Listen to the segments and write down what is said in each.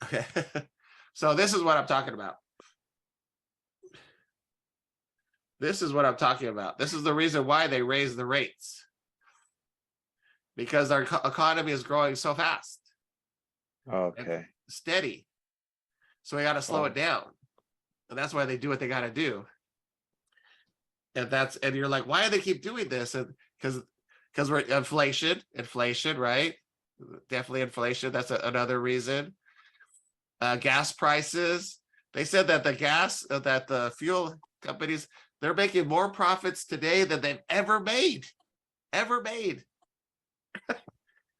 Okay. So this is what I'm talking about. This is what I'm talking about. This is the reason why they raise the rates. Because our economy is growing so fast. Okay. Steady. So we got to slow Oh. it down. And that's why they do what they got to do. And you're like, why do they keep doing this? And because we're inflation, right? Definitely inflation. That's another reason. Gas prices. They said that that the fuel companies, they're making more profits today than they've ever made,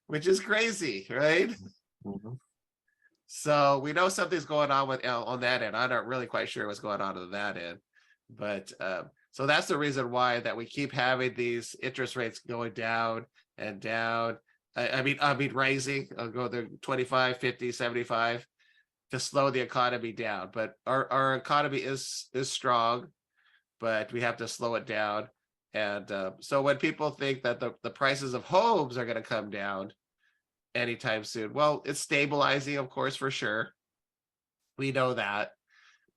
which is crazy, right? Mm-hmm. So we know something's going on with on that end. I'm not really quite sure what's going on that end, but so that's the reason why that we keep having these interest rates going down and down. I mean rising. I'll go to 25, 50, 75 to slow the economy down. But our economy is strong, but we have to slow it down. And so when people think that the prices of homes are going to come down anytime soon, well, it's stabilizing, of course, for sure. We know that.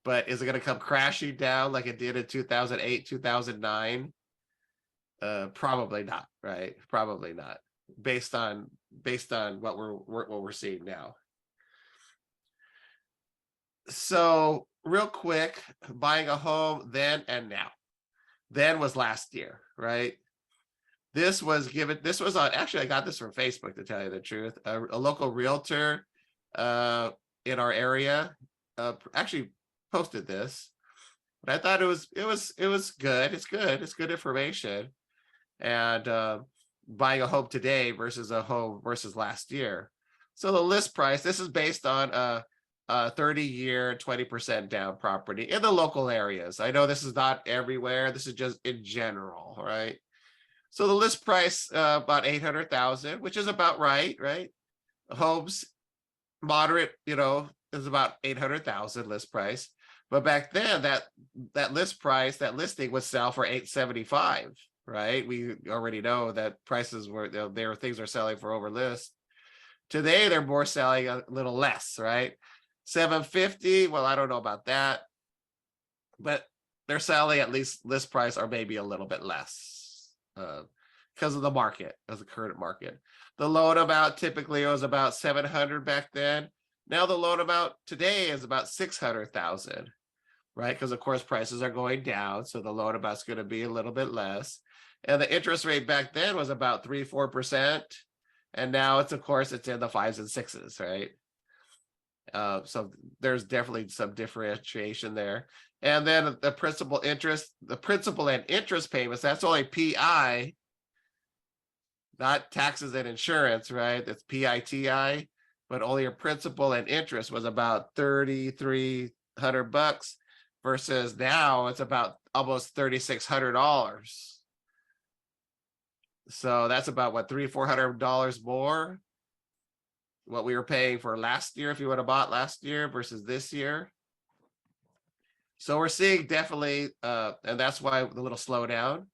But is it going to come crashing down like it did in 2008, 2009? Probably not, right? Probably not, based on what we're seeing now. So real quick, buying a home then and now. Then was last year, right? This was on, actually I got this from Facebook, to tell you the truth. A local realtor in our area actually posted this, but I thought it was good. It's good information. And buying a home today versus a home versus last year. So the list price, this is based on a 30-year, 20% down property in the local areas. I know this is not everywhere. This is just in general, right? So the list price about 800,000, which is about right? Homes moderate, is about 800,000 list price. But back then, that list price, that listing would sell for 875, right? We already know that prices things are selling for over list. Today, they're more selling a little less, right? 750. Well, I don't know about that, but they're selling at least list price or maybe a little bit less because of the market, as the current market. The loan amount typically was about 700 back then. Now the loan amount today is about 600,000, right? Because of course prices are going down, so the loan amount's going to be a little bit less. And the interest rate back then was about 3-4%, and now it's in the 5s and 6s, right? So there's definitely some differentiation there. And then the principal and interest payments, that's only PI, not taxes and insurance, right? That's PITI, but only your principal and interest was about $3,300 versus now it's about almost $3,600. So that's about what, $300-400 more what we were paying for last year if you would have bought last year versus this year. So we're seeing definitely, and that's why the little slowdown.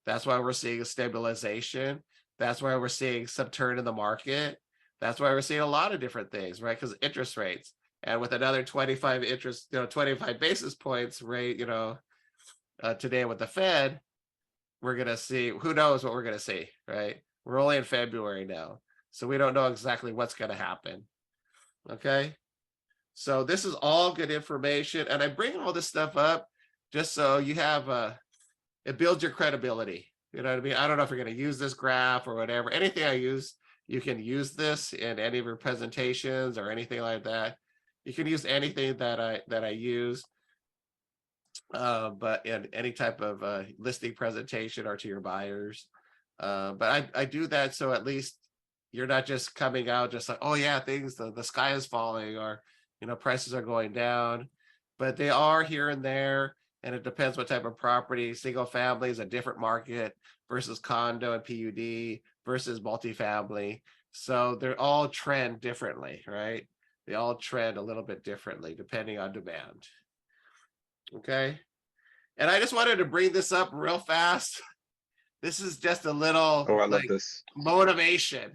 That's why we're seeing a stabilization. That's why we're seeing some turn in the market. That's why we're seeing a lot of different things, right? Because interest rates, and with another 25 basis points rate, today with the Fed, we're gonna see. Who knows what we're gonna see, right? We're only in February now, so we don't know exactly what's gonna happen. Okay, so this is all good information, and I bring all this stuff up just so you have it builds your credibility. You know what I mean? I don't know if you're going to use this graph or whatever. Anything I use, you can use this in any of your presentations or anything like that. You can use anything that I use, but in any type of listing presentation or to your buyers. But I do that so at least you're not just coming out just like, oh yeah, the sky is falling, or prices are going down, but they are here and there. And it depends what type of property. Single family is a different market versus condo and PUD versus multifamily. So they're all trend differently, right? They all trend a little bit differently depending on demand. Okay. And I just wanted to bring this up real fast. This is just a little Oh, I love this. motivation.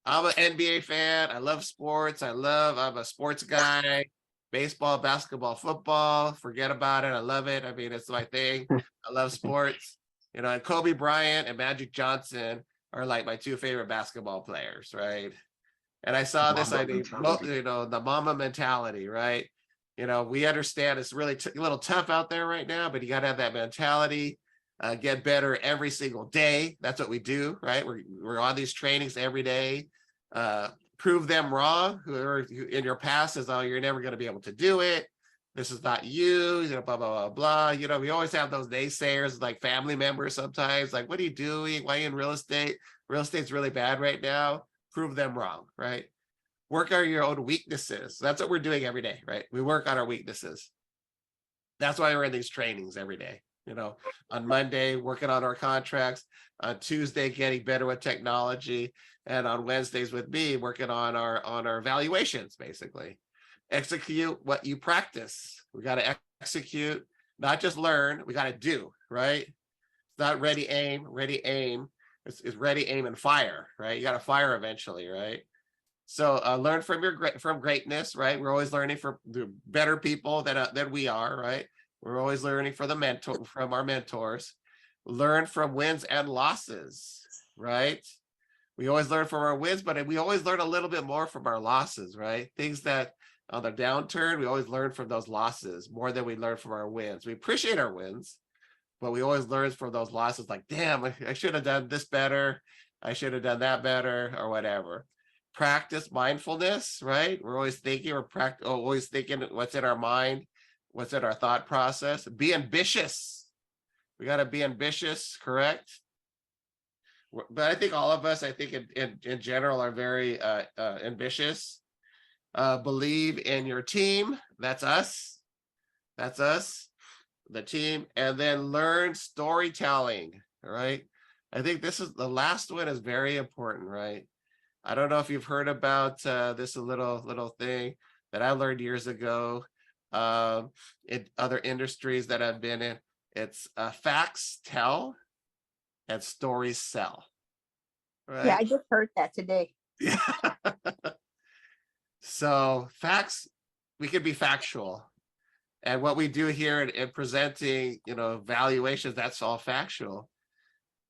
I'm an NBA fan. I love sports. I'm a sports guy. Baseball, basketball, football. Forget about it. I love it. I mean, it's my thing. I love sports. You know, and Kobe Bryant and Magic Johnson are like my two favorite basketball players, right? And I saw this Mamba idea, mentality. you know, the mama mentality, right? You know, we understand it's really a little tough out there right now, but you got to have that mentality. Get better every single day. That's what we do, right? We're on these trainings every day. Prove them wrong. Whoever in your past says, "Oh, you're never going to be able to do it. This is not you." You know, blah blah blah blah. You know, we always have those naysayers, like family members. Sometimes, like, "What are you doing? Why are you in real estate? Real estate's really bad right now." Prove them wrong, right? Work on your own weaknesses. That's what we're doing every day, right? We work on our weaknesses. That's why we're in these trainings every day. You know, on Monday, working on our contracts, on Tuesday, getting better with technology, and on Wednesdays with me, working on our valuations, basically. Execute what you practice. We got to execute, not just learn, we got to do, right? It's not ready, aim, ready, aim. It's ready, aim, and fire, right? You got to fire eventually, right? So learn from from greatness, right? We're always learning from the better people than we are, right? We're always learning from our mentors. Learn from wins and losses, right? We always learn from our wins, but we always learn a little bit more from our losses, right? Things that on the downturn, we always learn from those losses more than we learn from our wins. We appreciate our wins, but we always learn from those losses, like, damn, I should have done this better. I should have done that better, or whatever. Practice mindfulness, right? We're always thinking, always thinking what's in our mind, what's in our thought process. Be ambitious. We got to be ambitious, correct? But I think all of us, I think in general, are very ambitious. Believe in your team. That's us. That's us, the team. And then learn storytelling, right? I think this is the last one is very important, right? I don't know if you've heard about this little thing that I learned years ago in other industries that I've been in. It's facts tell and stories sell, Yeah, I right? just heard that today. Yeah. So facts, we can be factual. And what we do here in presenting, you know, valuations, that's all factual.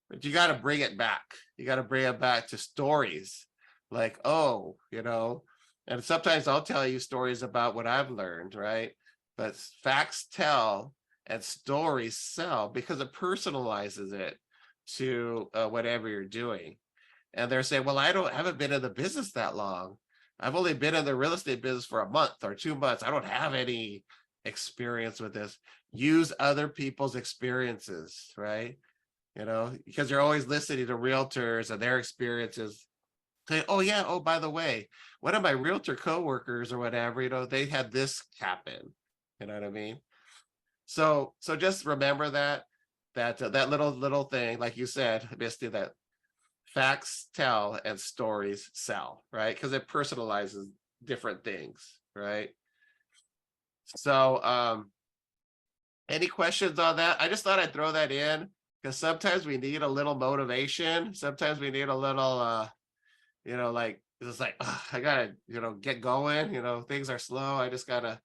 But you got to bring it back. You got to bring it back to stories like, oh, you know, and sometimes I'll tell you stories about what I've learned, right? But facts tell and stories sell because it personalizes it to whatever you're doing. And they're saying, well, haven't been in the business that long. I've only been in the real estate business for a month or 2 months. I don't have any experience with this. Use other people's experiences, right? You know, because you're always listening to realtors and their experiences. Say, oh yeah, oh, by the way, one of my realtor coworkers or whatever, you know, they had this happen. You know what I mean? So just remember that little thing, like you said, Misty, that facts tell and stories sell, right? Because it personalizes different things, right? So any questions on that? I just thought I'd throw that in because sometimes we need a little motivation. Sometimes we need a little you know, like it's like, "Ugh, I gotta, you know, get going, you know, things are slow. I just gotta,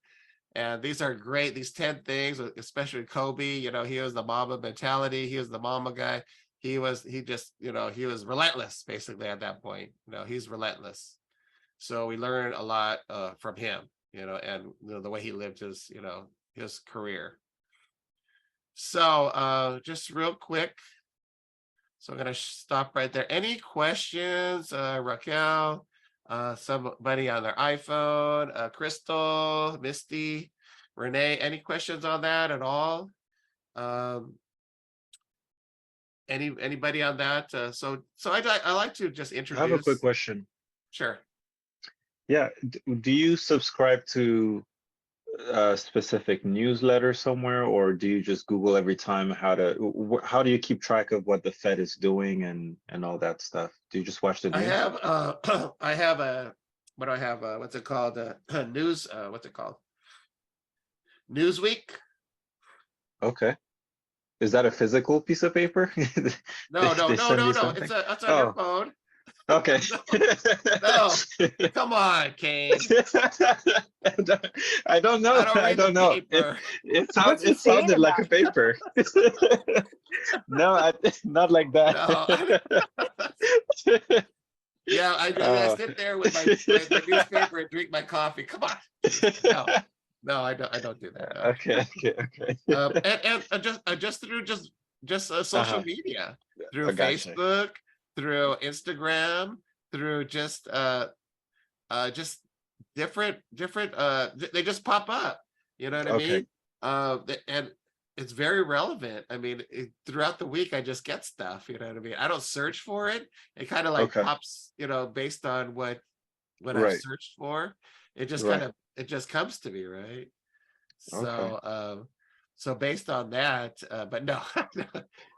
and these are great, these 10 things, especially Kobe, you know, he was the mama mentality, he was the mama guy. He just, you know, he was relentless basically at that point. You know, he's relentless. So we learn a lot from him, you know, and you know, the way he lived his, you know, his career. So just real quick. So I'm going to stop right there. Any questions, Raquel, somebody on their iPhone, Crystal, Misty, Renee, any questions on that at all? Anybody on that? So I like to just I have a quick introduce. question. Sure. Yeah, do you subscribe to a specific newsletter somewhere, or do you just Google every time how do you keep track of what the Fed is doing and all that stuff? Do you just watch the I news? have I have what do I have? What's it called? News, what's it called? Newsweek. Okay. Is that a physical piece of paper? No, They no, no, send no, you no. something? It's on your Oh, phone. Okay. No. Come on, Kane. I don't know. I don't I read don't the know. paper. What's he It saying sounded like a about paper. No, not like that. No. Yeah, I Uh, sit there with my newspaper and drink my coffee. Come on. No, no, I don't do that. No. okay, okay. And just through social Uh-huh. media, through I gotcha. Facebook, through Instagram, through just different they just pop up. You know what I Okay. mean? And it's very relevant. I mean, throughout the week, I just get stuff. You know what I mean? I don't search for it. It kind of like Okay. pops, based on what I've Right. searched for. It just Right. it just comes to me, right? Okay. So based on that, but no,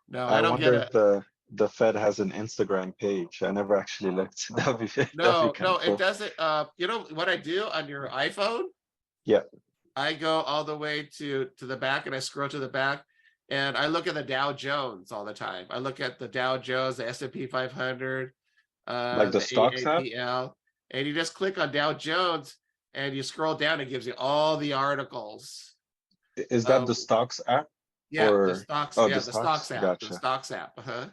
no, I I don't get wonder a if the Fed has an Instagram page. I never actually looked. That'd be no, kind no, of it cool. doesn't. You know what I do on your iPhone? Yeah. I go all the way to the back and I scroll to the back and I look at the Dow Jones all the time. I look at the Dow Jones, the S&P 500, Like the the stocks app? AAPL, and you just click on Dow Jones and you scroll down, it gives you all the articles. Is that Uh, the stocks app? yeah, the Or stocks, oh, yeah, the the stocks? stocks app, Gotcha. Uh-huh.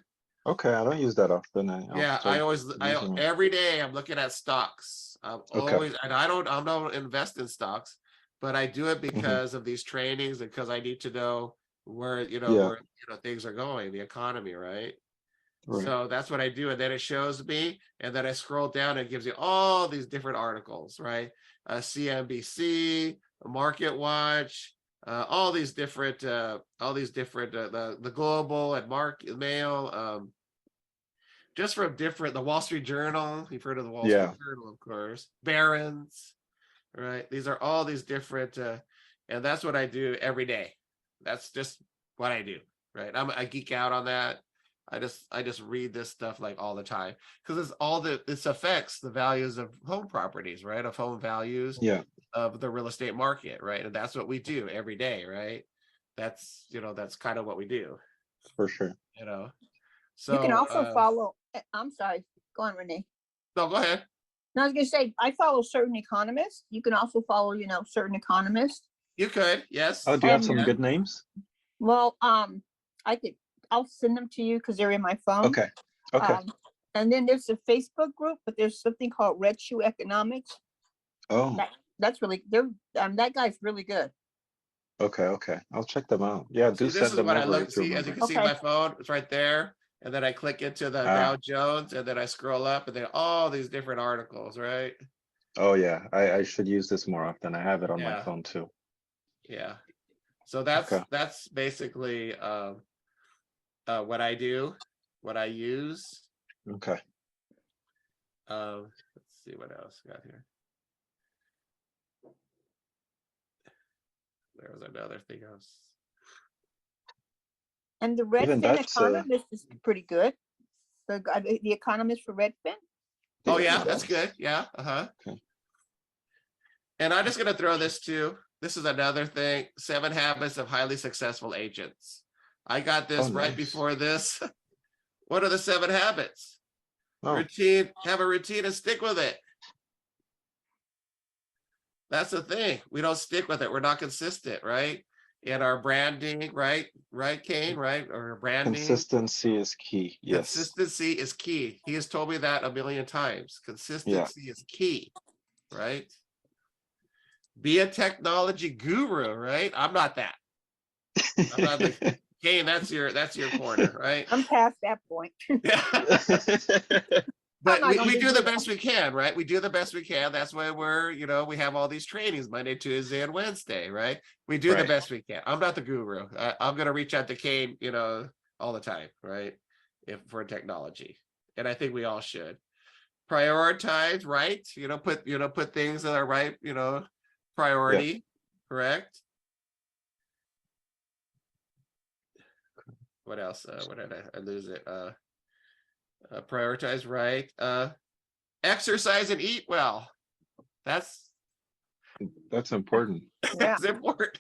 Okay, I don't use that often. I'll Yeah, start using it. every day I'm looking at stocks. I'm Okay. always, and I don't invest in stocks, but I do it Hmm. because of these trainings and because I need to know where, Yeah. things are going, the economy, right? Right. So that's what I do. And then it shows me, and then I scroll down and it gives you all these different articles, right? CNBC, Market Watch, all these different, the Global and Market Mail, just from different, the Wall Street Journal, you've heard of the Wall Street Yeah. Journal, of course, Barron's, right? These are all these different, and that's what I do every day. That's just what I do, right? I geek out on that. I just read this stuff like all the time because this affects the values of home properties, right? Of home values Yeah. of the real estate market, right? And that's what we do every day, right? That's kind of what we do, For sure. you know. you can So also follow, I'm sorry, go on, Renee. no, go ahead. No, I was gonna say, I follow certain economists. You can also follow, certain economists. You could, yes. Oh, do you have And some good names? well, I'll send them to you because they're in my phone. Okay. Okay. And then there's a Facebook group, but there's something called Red Shoe Economics. Oh, That's really, that guy's really good. okay. Okay. I'll check them out. Yeah, do See, this send is them what I over look, if you see, as you remember. can see Okay. my phone, it's right there. And then I click into the Ah. Dow Jones and then I scroll up and then all these different articles, right? Oh yeah. I should use this more often. I have it on my Yeah. phone too. Yeah. So Okay. that's basically what I do, what I use. Okay. Let's see what else we got here. There was another thing I was. And the Even Redfin that's Economist is pretty good. The economist for Redfin. Oh the yeah, that's economist. good. Yeah. Uh-huh. Okay. And I'm just gonna throw this too. This is another thing: 7 Habits of Highly Successful Agents. I got this Oh, right nice. before this. What are the 7 habits? Oh, Routine, have a routine and stick with it. That's the thing. We don't stick with it. We're not consistent, right? In our branding, right? Right, Kane, right? Or branding. consistency is key. Yes. Consistency is key. He has told me that a million times. Consistency is key, right? Be a technology guru, right? I'm not that. I'm not the Kane, that's your corner, right? I'm past that point. But I'm not we gonna do do the that. best we can, right? We do the best we can. That's why we have all these trainings Monday, Tuesday, and Wednesday, right? We do the Right. best we can. I'm not the guru. I'm going to reach out to Kane, all the time, right? For technology. And I think we all should prioritize, right? Put things that are right, priority, correct? What else? What did I lose it? Prioritize, right? Exercise and eat well. That's important. Yeah. that's important.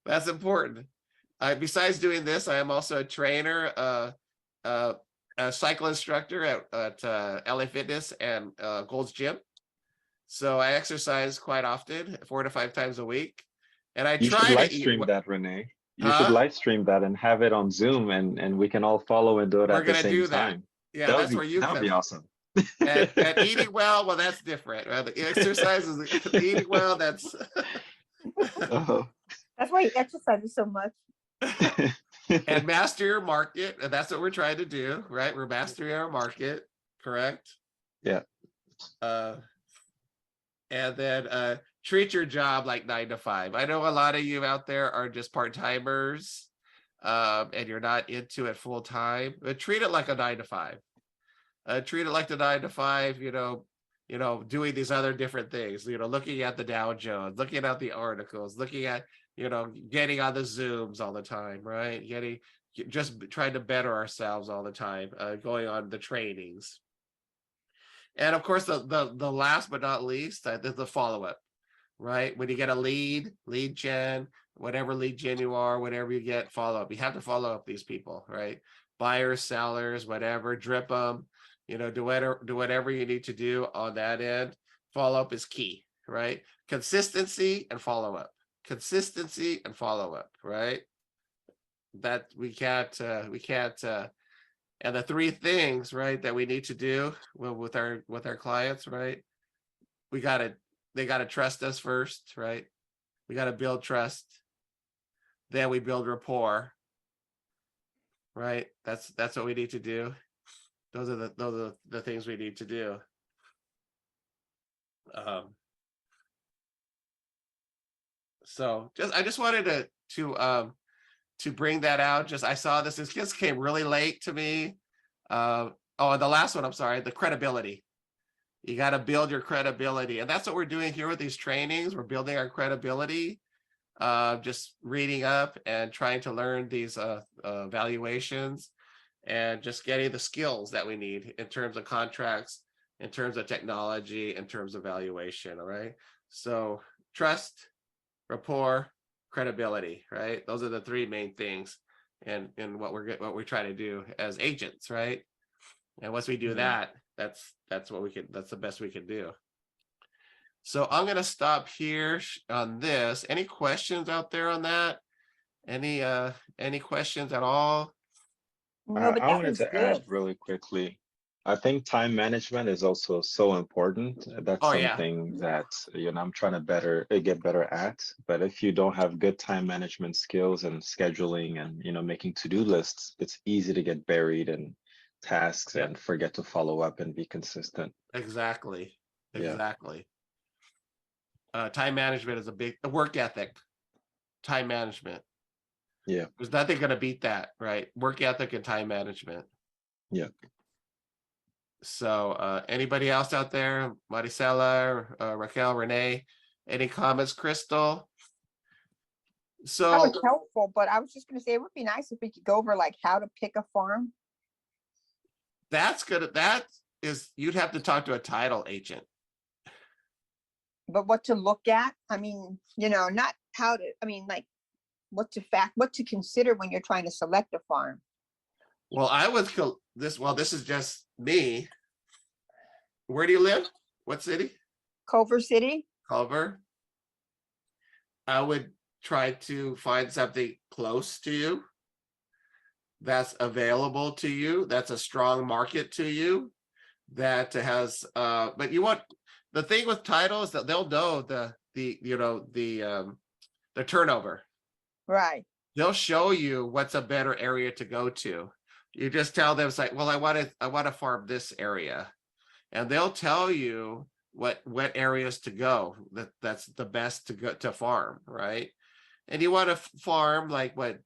That's important. Besides doing this, I am also a trainer. a cycle instructor at LA Fitness and Gold's Gym. So I exercise quite often, 4 to 5 times a week. And I You should try live to eat, stream that, Renee. You should huh? live stream that and have it on Zoom, and we can all follow and do it We're at the gonna same do that. time. Yeah, that's where you That would come. be awesome. And eating well, well, that's different. Right? The exercise is eating well, that's Oh. That's why he exercises so much. and master your market. And that's what we're trying to do, right? We're mastering our market, correct? Yeah. And then treat your job like 9 to 5. I know a lot of you out there are just part-timers, and you're not into it full time, but treat it like a 9 to 5. Treat it like the 9 to 5, doing these other different things, looking at the Dow Jones, looking at the articles, looking at, getting on the Zooms all the time, right? Just trying to better ourselves all the time, going on the trainings. And of course, the last but not least, the follow-up, right? When you get a lead gen, whatever lead gen you are, whatever you get, follow up. You have to follow up these people, right? Buyers, sellers, whatever, drip them, do whatever you need to do on that end. Follow up is key, right? Consistency and follow up. Consistency and follow up, right? That we can't. And the 3 things, right, that we need to do with our clients, right? They gotta trust us first, right? We gotta build trust. Then we build rapport, right? That's what we need to do. Those are the things we need to do. So I just wanted to bring that out. I saw this just came really late to me. And the last one, I'm sorry, the credibility. You got to build your credibility. And that's what we're doing here with these trainings. We're building our credibility, just reading up and trying to learn these valuations and just getting the skills that we need in terms of contracts, in terms of technology, in terms of valuation. All right. So trust, rapport, credibility, right? Those are the 3 main things and what we're trying to do as agents, right? And once we do that, that's the best we can do. So I'm going to stop here on this. Any questions out there on that? Any questions at all? No, but I that wanted was to add good. really quickly. I think time management is also so important. That's Oh, yeah. something that, I'm trying to get better at. But if you don't have good time management skills and scheduling and, making to-do lists, it's easy to get buried in tasks Yep. and forget to follow up and be consistent. Exactly. Yeah. Exactly. Time management is a work ethic. Time management. Yeah. There's nothing going to beat that, right? Work ethic and time management. Yeah. So anybody else out there? Maricela, Raquel, Renee, any comments? Crystal? That So was helpful, but I was just gonna say it would be nice if we could go over like how to pick a farm. that's good. You'd have to talk to a title agent. But what to look at, I mean, not how to, I mean, like what to consider when you're trying to select a farm. Well, this is just me. Where do you live? What city? Culver City, Culver. I would try to find something close to you that's available to you, that's a strong market to you, that has but the thing with title is that they'll know the turnover. right? They'll show you what's a better area to go to. You just tell them, it's like, well, I want to farm this area, and they'll tell you what areas to go. That's the best to go to farm, right? And you want to farm like what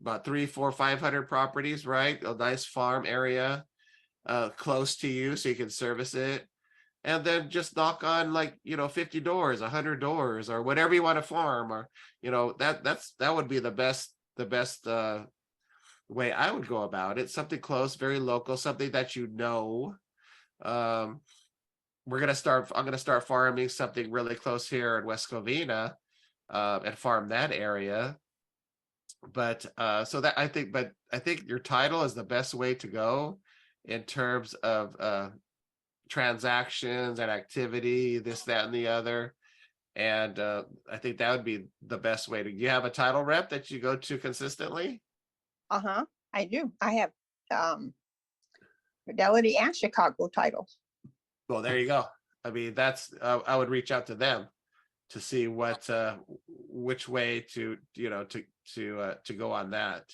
about 300, 400, 500 properties, right? A nice farm area close to you so you can service it, and then just knock on 50 doors, 100 doors, or whatever you want to farm, or that would be the best way I would go about it. Something close, very local, something that I'm gonna start farming something really close here in West Covina, and farm that area. But I think your title is the best way to go. in terms of transactions and activity, this, that, and the other. And I think that would be the best way to, you have a title rep that you go to consistently? Uh-huh, I do. I have Fidelity and Chicago titles. Well, there you go. I mean, that's, I would reach out to them to see what, which way to, you know, to go on that.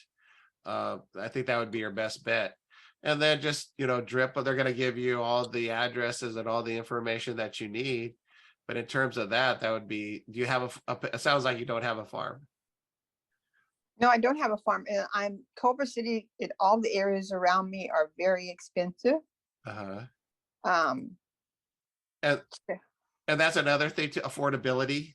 I think that would be your best bet. And then just, you know, drip, but they're going to give you all the addresses and all the information that you need. But in terms of that, that would be, do you have it sounds like you don't have a farm. No, I don't have a farm. And I'm Culver City, and all the areas around me are very expensive. Uh-huh. Um, And, Yeah. and that's another thing, to affordability.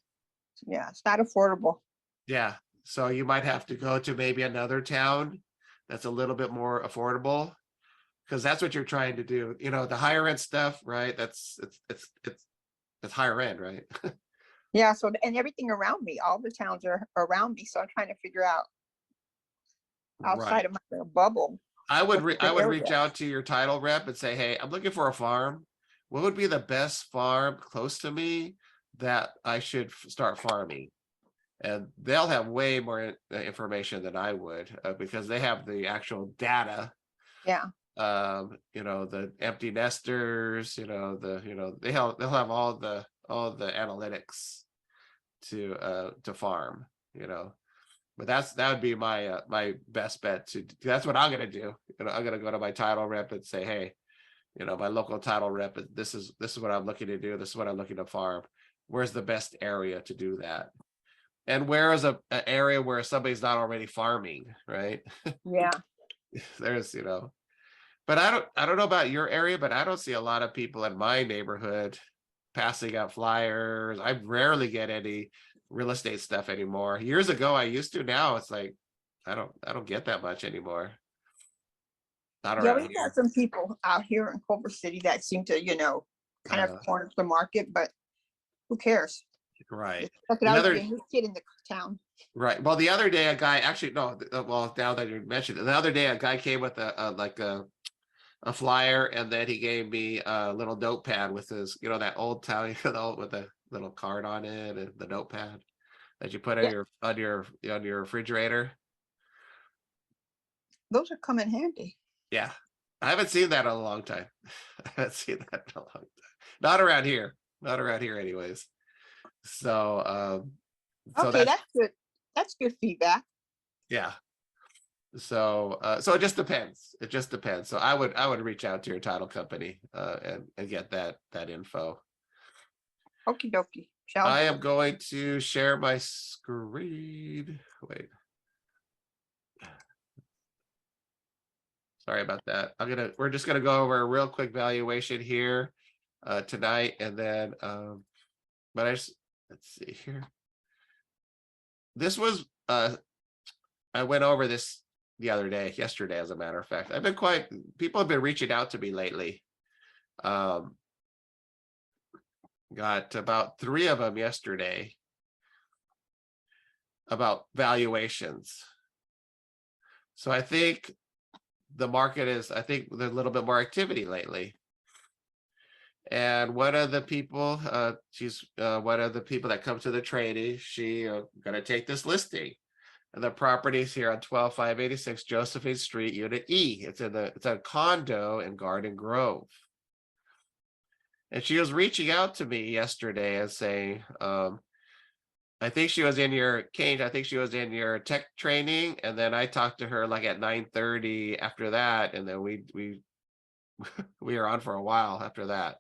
yeah, it's not affordable. Yeah. So you might have to go to maybe another town that's a little bit more affordable, because that's what you're trying to do. You know, the higher end stuff, right? That's it's higher end, right? Yeah, so, and everything around me, all the towns are around me, so I'm trying to figure out outside Right. of my little bubble. I would what's the I would reach area? out to your title rep and say, hey, I'm looking for a farm. What would be the best farm close to me that I should start farming? And they'll have way more information than I would, because they have the actual data. Yeah, You know, the empty nesters, you know, they'll have all the analytics to farm, you know. But that would be my my best bet to, that's what I'm gonna do. You know, I'm gonna go to my title rep and say, hey, you know, my local title rep, this is what I'm looking to do, this is what I'm looking to farm. Where's the best area to do that? And where is a area where somebody's not already farming, right? yeah. There's, you know, but I don't know about your area, but I don't see a lot of people in my neighborhood passing out flyers. I rarely get any real estate stuff anymore. Years ago I used to. Now it's like I don't get that much anymore. Not Yeah, around we've here. got some people out here in Culver City that seem to, kind of corner the market, but who cares? Right. Look at The I was other, being a kid in the town. right. Well, the other day a guy, actually no, well, now that you mentioned it, the other day a guy came with a flyer, and then he gave me a little notepad with his, you know, that old town, you know, with a little card on it, and the notepad that you put on Yeah. your refrigerator. Those are come in handy. Yeah, I haven't seen that in a long time. I haven't seen that in a long time. Not around here. Not around here, anyways. So, so Okay, that's, that's good. That's good feedback. yeah. So, so it just depends. It just depends. So I would reach out to your title company and get that info. Okie dokie. Shall I do. am going to share my screen. Wait. Sorry about that. We're just gonna go over a real quick valuation here tonight, and then but let's see here. This was I went over this the other day, yesterday, as a matter of fact. People have been reaching out to me lately. Got about 3 of them yesterday about valuations. So I think the market is, I think there's a little bit more activity lately. And one of the people, she's one of the people that come to the training, she gonna take this listing. And the property's here on 12586 Josephine Street, Unit E. It's a condo in Garden Grove. And she was reaching out to me yesterday and saying, I think she was in your Cage, I think she was in your tech training, and then I talked to her like at 9:30 after that, and then we we were on for a while after that.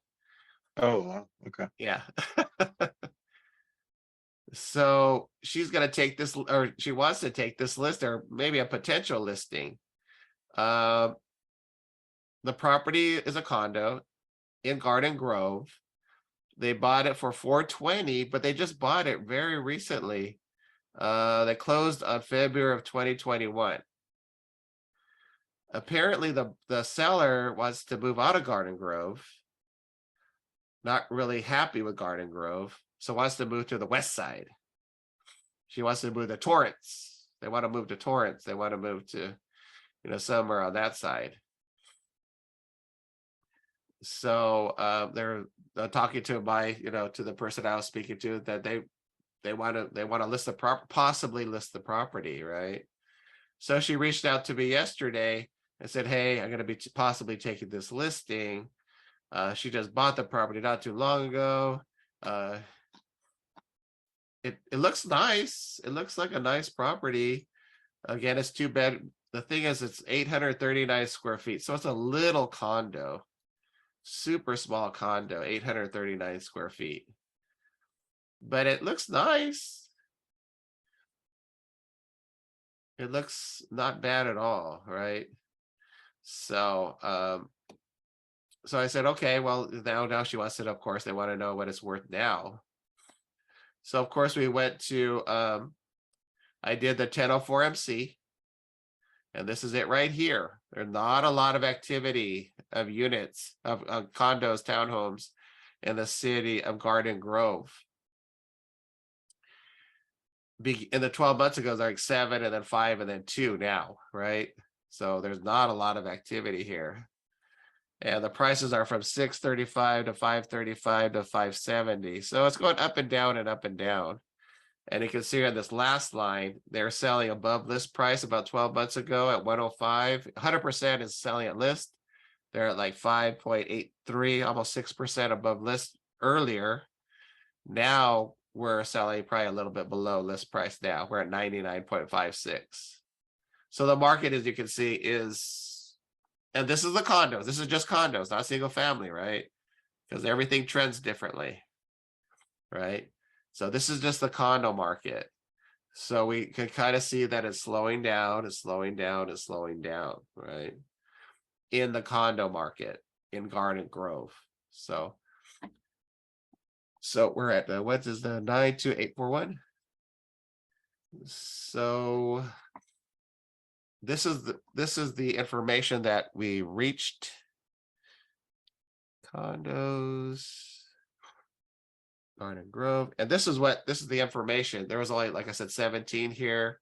Oh, wow. Okay. Yeah. So she's gonna take this, or she wants to take this list, or maybe a potential listing. The property is a condo in Garden Grove. They bought it for $420, but they just bought it very recently. They closed on February of 2021. Apparently the seller wants to move out of Garden Grove. Not really happy with Garden Grove, so wants to move to the west side. She wants to move to Torrance. They want to move to Torrance. They want to move to, somewhere on that side. So they're talking to my, to the person I was speaking to, that they want to list the possibly list the property, right? So she reached out to me yesterday and said, hey, I'm going to be possibly taking this listing. She just bought the property not too long ago. It looks nice. It looks like a nice property. Again, it's 2 bed. The thing is, it's 839 square feet. So it's a little condo, super small condo, 839 square feet. But it looks nice. It looks not bad at all, right? So, so I said, okay, well, now she wants it. Of course, they want to know what it's worth now. So of course we went to, I did the 1004 MC. And this is it right here. There's not a lot of activity of units of condos, townhomes in the city of Garden Grove. In the 12 months ago, like 7 and then 5 and then 2 now, right? So there's not a lot of activity here. And the prices are from 635 to 535 to 570. So it's going up and down and up and down. And you can see on this last line, they're selling above list price about 12 months ago at 105. 100% is selling at list. They're at like 5.83, almost 6% above list earlier. Now we're selling probably a little bit below list price now. We're at 99.56. So the market, as you can see, is, and this is the condos. This is just condos, not single family, right? Because everything trends differently, right? So this is just the condo market. So we can kind of see that it's slowing down, it's slowing down, it's slowing down, right? In the condo market in Garden Grove. So we're at the, what is the 92841? So this is the information that we reached. Condos. Garden Grove, and this is the information. There was only, like I said, 17 here.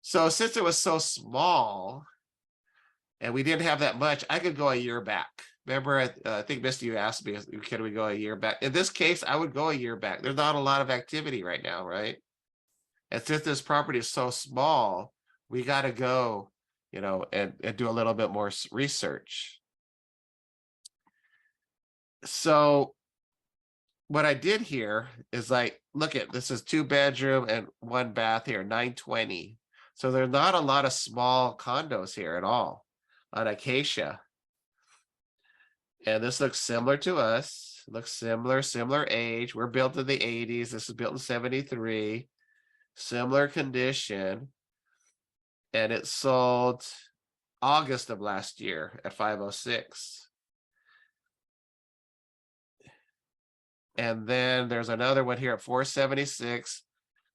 So since it was so small and we didn't have that much, I could go a year back. Remember, I think Misty, you asked me, can we go a year back? In this case, I would go a year back. There's not a lot of activity right now, right? And since this property is so small, we got to go, and do a little bit more research. So what I did here is like, look at, this is 2 bedroom and 1 bath here, 920. So there's not a lot of small condos here at all on Acacia. And this looks similar to us, looks similar age. We're built in the 80s. This is built in 73, similar condition. And it sold August of last year at 506. And then there's another one here at 476,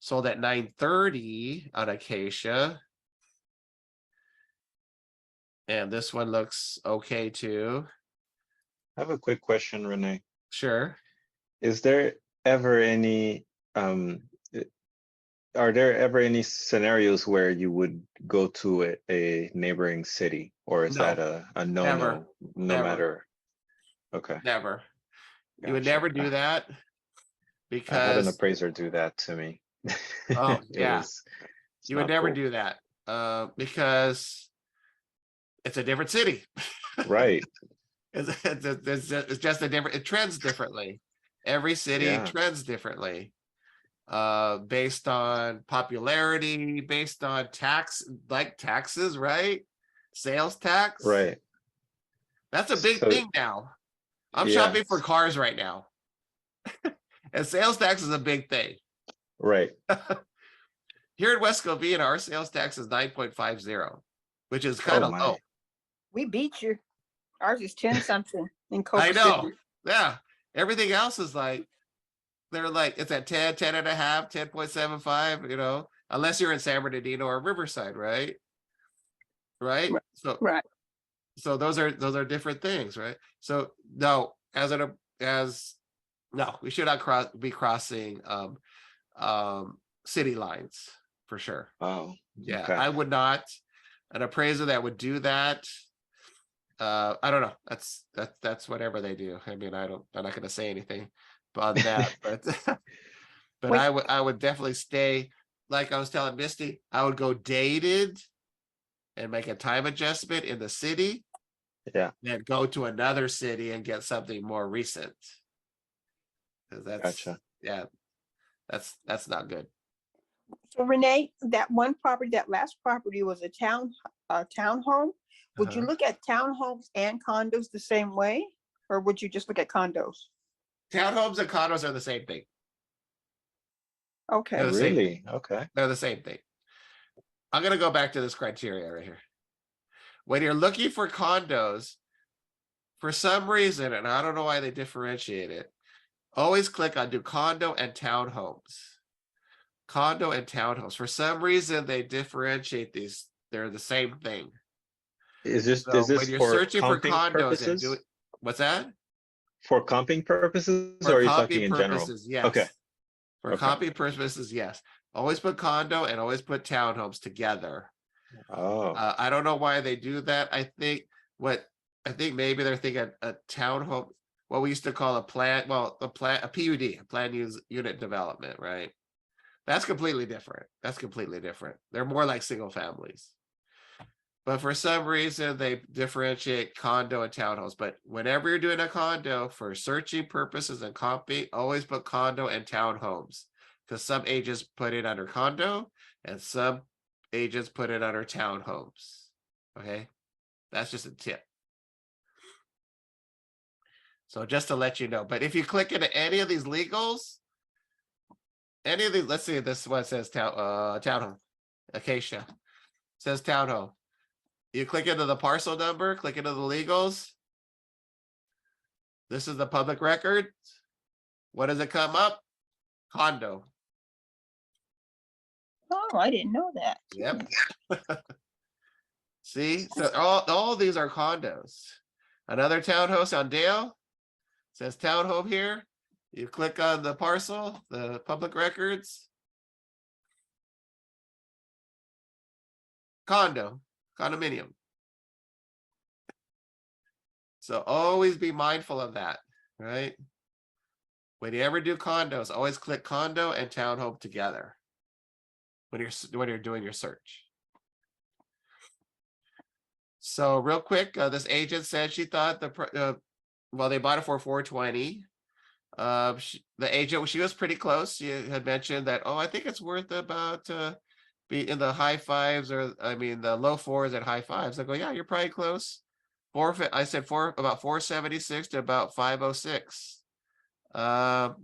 sold at 930 on Acacia. And this one looks okay too. I have a quick question, Renee. Sure. Is there ever any, are there ever any scenarios where you would go to a neighboring city, or is No. that a no-no, no Never. matter? Okay. Never. You would Gotcha. never do that I had an because appraiser do that to me. Oh, It yeah. was- it's you would not never cool. do that because it's a different city. Right. It's just a different, it trends differently. Every city Yeah. trends differently. Based on popularity, based on taxes, right? Sales tax. Right. That's a big So- thing now. I'm Yeah. shopping for cars right now. And sales tax is a big thing. Right. Here in West Covina, our sales tax is 9.50, which is kind of my. low. We beat you. Ours is 10 something in I Culver know. City. Yeah. Everything else is like, they're like, it's at 10, 10 and a half, 10.75, unless you're in San Bernardino or Riverside, right? Right? Right. So those are different things, right? So no, we should not be crossing city lines for sure. Oh. Yeah, Okay. I would not. An appraiser that would do that, I don't know. That's whatever they do. I mean, I'm not gonna say anything about that, but but Wait. I would definitely stay, like I was telling Misty, I would go dated and make a time adjustment in the city, Yeah, then go to another city and get something more recent. 'Cause that's, gotcha. yeah, that's not good. So Renee, that one property, that last property was a townhome. Would you Uh-huh. look at townhomes and condos the same way? Or would you just look at condos? Townhomes and condos are the same thing. Okay, the same Really? Okay. They're the same thing. I'm gonna go back to this criteria right here. When you're looking for condos, for some reason, and I don't know why they differentiate it, always click on do condo and townhomes. Condo and townhomes. For some reason, they differentiate these. They're the same thing. Is So when this you're for searching for comping condos and do purposes? it, what's that? For comping purposes, For or are you copy talking in general? purposes, yes. Okay. For Okay. copy purposes, yes. Always put condo and always put townhomes together. Oh, I don't know why they do that. I think maybe they're thinking a townhome, what we used to call a plan, well, a PUD, a plan use unit development, right? That's completely different. That's completely different. They're more like single families. But for some reason, they differentiate condo and townhomes. But whenever you're doing a condo for searching purposes and comping, always put condo and townhomes. Because some agents put it under condo and some agents put it under townhomes. Okay. That's just a tip. So just to let you know, but if you click into any of these legals, any of these, let's see, this one says townhome, Acacia says townhome. You click into the parcel number, click into the legals. This is the public record. What does it come up? Condo. oh, I didn't know that. Yep. See, so all these are condos. Another townhouse on Dale says townhome here. You click on the parcel, the public records. Condo, condominium. So always be mindful of that, right? When you ever do condos, always click condo and townhome together when you're doing your search. So real quick, this agent said she thought well, they bought it for 420. The agent, she was pretty close. She had mentioned that, oh, I think it's worth about be in the high fives, or I mean the low fours and high fives. I go, yeah, you're probably close. I said about 476 to about 506.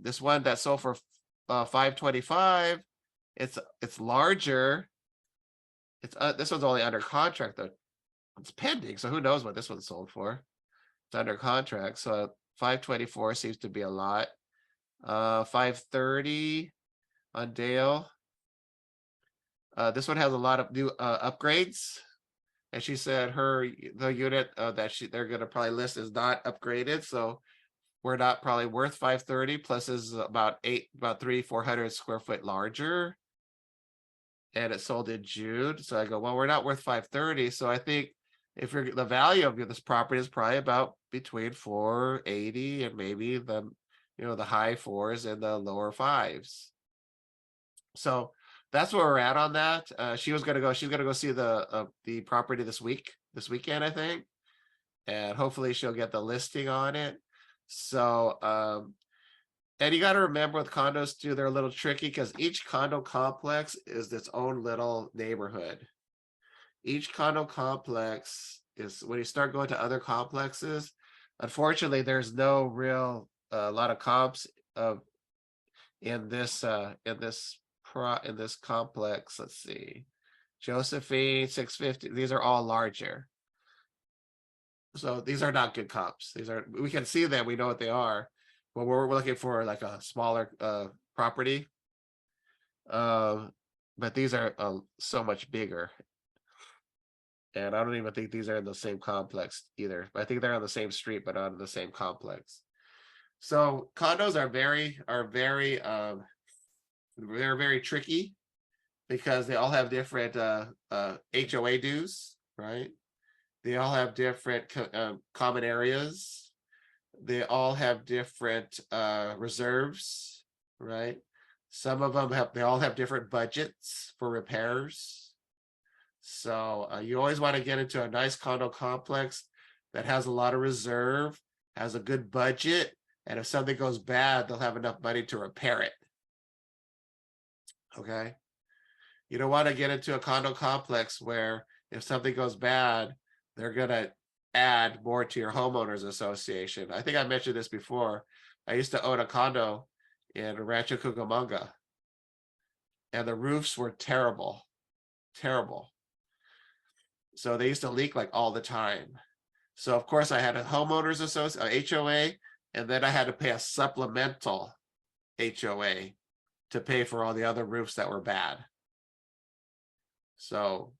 This one that sold for 525. It's larger. It's this one's only under contract though. It's pending, so who knows what this one's sold for. It's under contract, so 524 seems to be a lot. 530 on Dale. This one has a lot of new upgrades, and she said the unit that they're gonna probably list is not upgraded, so we're not probably worth 530. Plus is about 400 square foot larger, and it sold in June. So I go, well, we're not worth 530. So I think if the value of this property is probably about between 480 and maybe the high fours and the lower fives. So that's where we're at on that. She's gonna go see the property this weekend, I think, and hopefully she'll get the listing on it. So and you got to remember with condos too, they're a little tricky because each condo complex is its own little neighborhood. Each condo complex is, when you start going to other complexes, unfortunately, there's no real lot of comps in this complex. Let's see, Josephine 650. These are all larger. So these are not good comps. We can see them, we know what they are, but we're looking for like a smaller property. But these are so much bigger. And I don't even think these are in the same complex either. I think they're on the same street, but not in the same complex. So condos are they're very tricky because they all have different HOA dues, right? They all have different common areas. They all have different reserves, right? Some of them they all have different budgets for repairs. So you always want to get into a nice condo complex that has a lot of reserve, has a good budget, and if something goes bad, they'll have enough money to repair it. Okay. You don't want to get into a condo complex where if something goes bad, they're going to add more to your homeowners association. I think I mentioned this before. I used to own a condo in Rancho Cucamonga, and the roofs were terrible, terrible. So they used to leak like all the time. So of course I had a homeowners association, HOA, and then I had to pay a supplemental HOA to pay for all the other roofs that were bad. So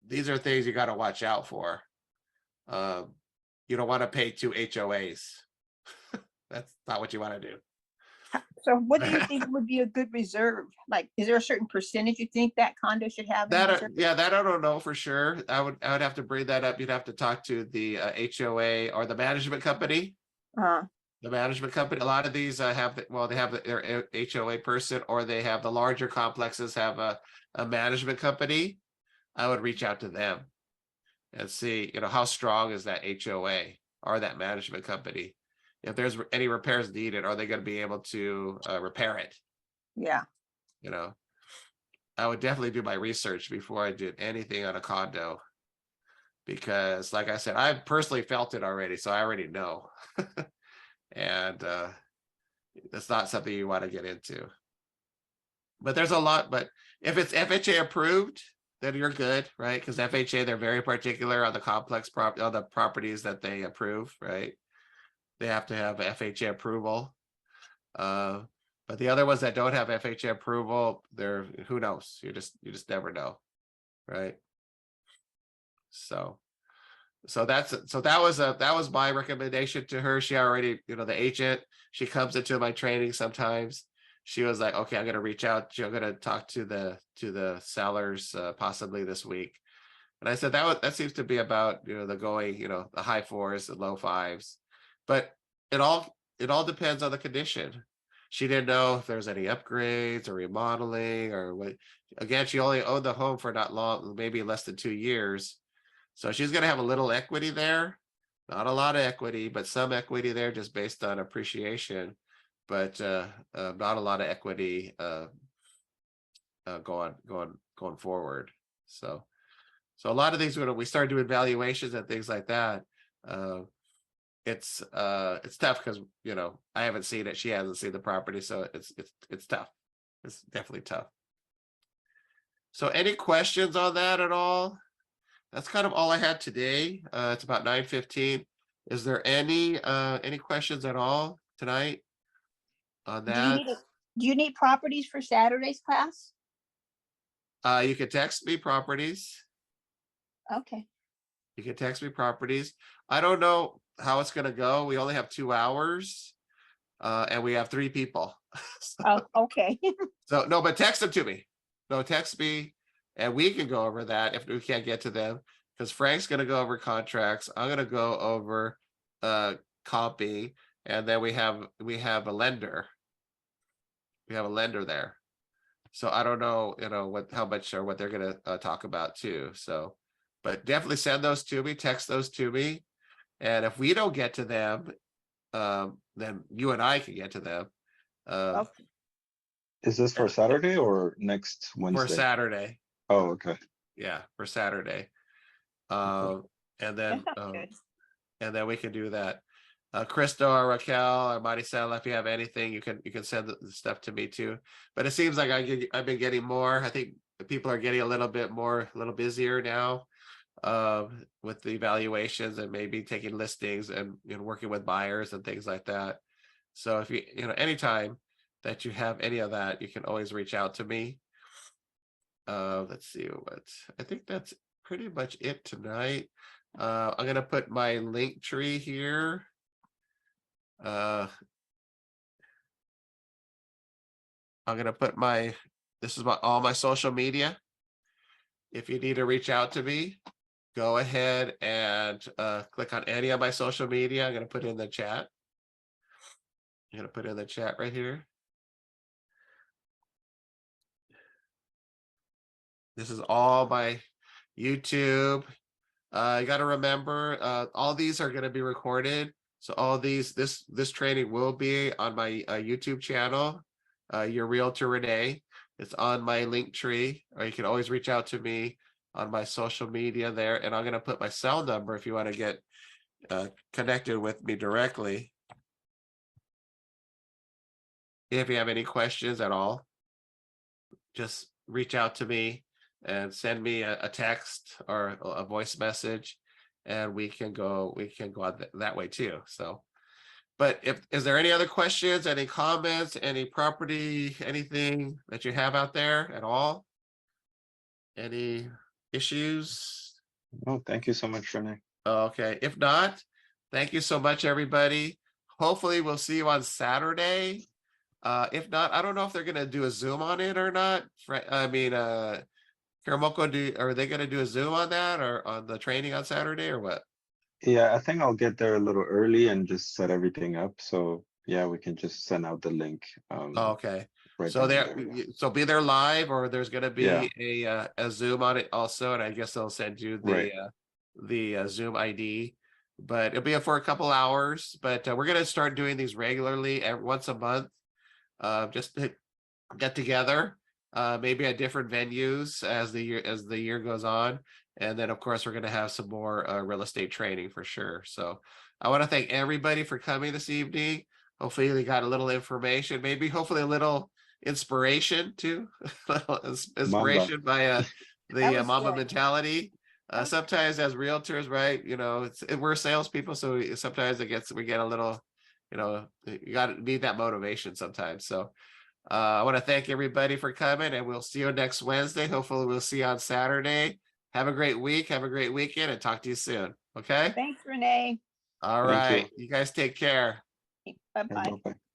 these are things you got to watch out for. You don't want to pay 2 HOAs. That's not what you want to do. So what do you think would be a good reserve? Like, is there a certain percentage you think that condo should have? in reserve? Yeah, that I don't know for sure. I would have to bring that up. You'd have to talk to the HOA or the management company. The management company. A lot of these have they have their HOA person, or they have the larger complexes have a management company. I would reach out to them and see, how strong is that HOA or that management company. If there's any repairs needed, are they going to be able to repair it? Yeah. I would definitely do my research before I did anything on a condo, because like I said, I personally felt it already, so I already know. And that's not something you want to get into. But there's a lot, but if it's FHA approved, then you're good, right? Because FHA, they're very particular on the complex on the properties that they approve, right? They have to have FHA approval. But the other ones that don't have FHA approval, they're, who knows? You just never know, right? So that was my recommendation to her. She already, the agent, she comes into my training sometimes. She was like, okay, I'm gonna reach out. I'm gonna talk to the sellers possibly this week. And I said that seems to be about the going, the high 4s and low 5s. But it all depends on the condition. She didn't know if there's any upgrades or remodeling or what. Again, she only owned the home for not long, maybe less than 2 years. So she's going to have a little equity there, not a lot of equity, but some equity there just based on appreciation, but not a lot of equity going forward. So a lot of things when we start doing valuations and things like that, it's tough because I haven't seen it. She hasn't seen the property, so it's tough. It's definitely tough. So any questions on that at all? That's kind of all I had today. It's about 9:15. Is there any questions at all tonight on that? Do you need properties for Saturday's class? You can text me properties. Okay. You can text me properties. I don't know how it's gonna go. We only have 2 hours, and we have 3 people. Oh, okay. So no, but text them to me. No, text me, and we can go over that if we can't get to them. Because Frank's gonna go over contracts. I'm gonna go over comping, and then we have a lender. We have a lender there. So I don't know, how much or what they're gonna talk about too. So, but definitely send those to me, text those to me. And if we don't get to them, then you and I can get to them. Okay. Is this for Saturday or next Wednesday? For Saturday. Oh, okay. Yeah, for Saturday. And then That sounds good. and then we can do that. Crystal or Raquel or Maricela, if you have anything, you can send the stuff to me too. But it seems like I've been getting more. I think people are getting a little busier now with the evaluations and maybe taking listings and working with buyers and things like that. So if you anytime that you have any of that, you can always reach out to me. Let's see what I think that's pretty much it tonight. I'm gonna put my link tree here. I'm gonna put this is all my social media. If you need to reach out to me, go ahead and click on any of my social media. I'm going to put in the chat. I'm going to put in the chat right here. This is all my YouTube. You got to remember, all these are going to be recorded. So all these, this training will be on my YouTube channel, Your Realtor Renee. It's on my link tree, or you can always reach out to me on my social media there. And I'm going to put my cell number if you want to get connected with me directly. If you have any questions at all, just reach out to me and send me a text or a voice message, and we can go on that way too. So, but is there any other questions, any comments, any property, anything that you have out there at all? Any issues? Oh, thank you so much, Renee. Okay, if not, thank you so much, everybody. Hopefully we'll see you on Saturday. If not, I don't know if they're gonna do a Zoom on it or not. I mean, Karamoko, are they gonna do a Zoom on that or on the training on Saturday or what? Yeah, I think I'll get there a little early and just set everything up. So yeah, we can just send out the link. Okay, Right so then and there, yeah. so be there live, or there's gonna Yeah. be a Zoom on it also, and I guess they'll send you Right. the Zoom ID. But it'll be for a couple hours. But we're gonna start doing these regularly, once a month, just to get together, maybe at different venues as the year goes on. And then of course we're going to have some more real estate training for sure. So I want to thank everybody for coming this evening. Hopefully they got a little information, maybe hopefully a little inspiration too. Mamba. Inspiration by That the was Mamba good. mentality. Sometimes as realtors, right, we're salespeople, so sometimes we get a little, you got to need that motivation sometimes. So I want to thank everybody for coming, and we'll see you next Wednesday. Hopefully we'll see you on Saturday. Have a great week. Have a great weekend, and talk to you soon. Okay. Thanks, Renee. All Thank you. right. You guys take care. Bye-bye. Bye-bye.